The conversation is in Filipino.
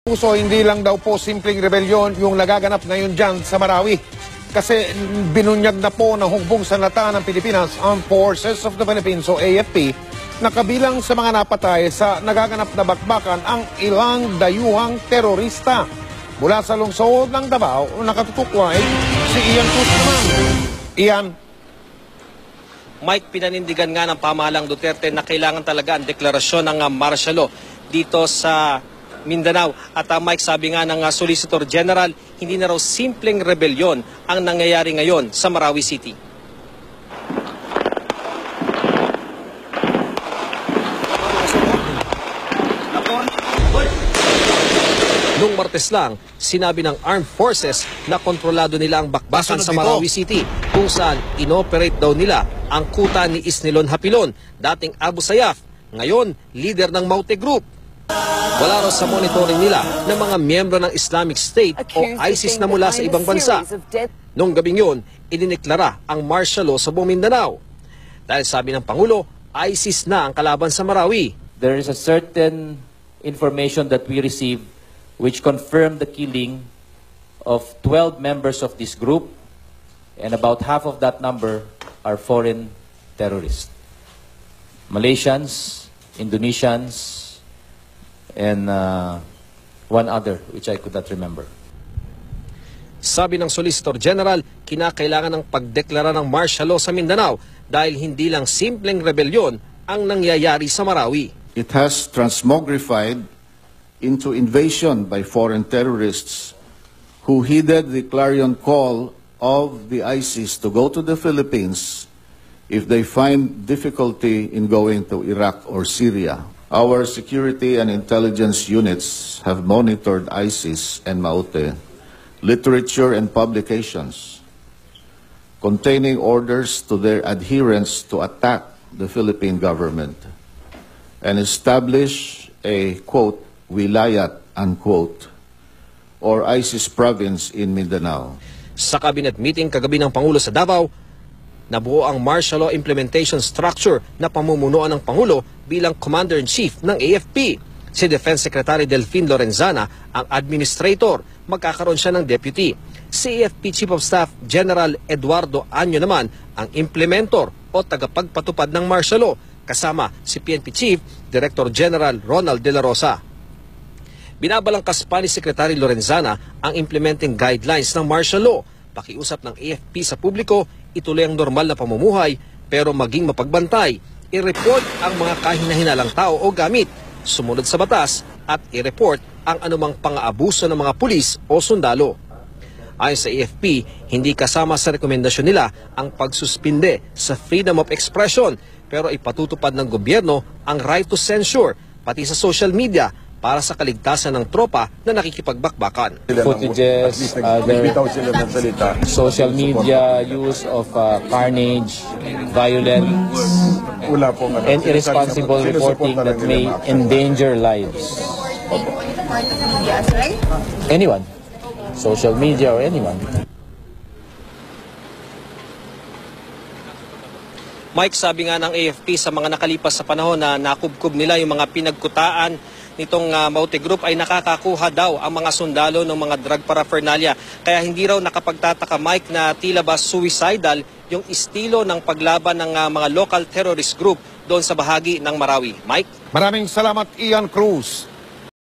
Puso, hindi lang daw po simpleng rebelyon yung nagaganap ngayon dyan sa Marawi. Kasi binunyag na po ng Hukbong Sanlata ng Pilipinas, Armed Forces of the Philippines o AFP, na kabilang sa mga napatay sa nagaganap na bakbakan ang ilang dayuhang terorista. Mula sa lungsod ng Davao, nakatutukway si Ian Cruz naman. Ian. Mike, pinanindigan nga ng pamahalang Duterte na kailangan talaga ang deklarasyon ng martial law dito sa Mindanao. At Mike, sabi nga ng Solicitor General, hindi na raw simpleng rebelyon ang nangyayari ngayon sa Marawi City. Noong Martes lang, sinabi ng Armed Forces na kontrolado nila ang bakbakan sa Marawi City, kung saan inoperate daw nila ang kuta ni Isnilon Hapilon, dating Abu Sayyaf, ngayon leader ng Maute Group. Wala raw sa monitoring nila ng mga miyembro ng Islamic State o ISIS na mula sa ibang bansa. Noong gabing yun, idineklara ang martial law sa buong Mindanao. Dahil sabi ng Pangulo, ISIS na ang kalaban sa Marawi. There is a certain information that we received which confirmed the killing of 12 members of this group, and about half of that number are foreign terrorists. Malaysians, Indonesians, and one other, which I could not remember. Sabi ng Solicitor General, kinakailangan ng pagdeklara ng martial law sa Mindanao dahil hindi lang simpleng rebelyon ang nangyayari sa Marawi. It has transmogrified into invasion by foreign terrorists who heeded the clarion call of the ISIS to go to the Philippines if they find difficulty in going to Iraq or Syria. Our security and intelligence units have monitored ISIS and Maute literature and publications containing orders to their adherents to attack the Philippine government and establish a, quote, wilayat, unquote, or ISIS province in Mindanao. Sa cabinet meeting kagabi ng Pangulo sa Davao, nabuo ang martial law implementation structure na pamumunuan ng Pangulo bilang Commander-in-Chief ng AFP. Si Defense Secretary Delfin Lorenzana ang administrator, magkakaroon siya ng deputy. Si AFP Chief of Staff General Eduardo Año naman ang implementor o tagapagpatupad ng martial law, kasama si PNP Chief Director General Ronald De La Rosa. Binabalangkas pa ni Secretary Lorenzana ang implementing guidelines ng martial law. Pakiusap ng AFP sa publiko, ituloy ang normal na pamumuhay pero maging mapagbantay. I-report ang mga kahina-hinalang tao o gamit, sumunod sa batas at i-report ang anumang pang-aabuso ng mga pulis o sundalo. Ayon sa AFP, hindi kasama sa rekomendasyon nila ang pagsuspinde sa freedom of expression pero ipatutupad ng gobyerno ang right to censure pati sa social media para sa kaligtasan ng tropa na nakikipagbakbakan. Footages, social media use of carnage, violence, and irresponsible reporting that may endanger lives. Anyone, social media or anyone. Mike, sabi nga ng AFP sa mga nakalipas sa panahon na nakubkob nila yung mga pinagkutaan nitong Maute Group ay nakakakuha daw ang mga sundalo ng mga drug paraphernalia. Kaya hindi raw nakapagtataka, Mike, na tila ba suicidal yung estilo ng paglaban ng mga local terrorist group doon sa bahagi ng Marawi. Mike? Maraming salamat, Ian Cruz.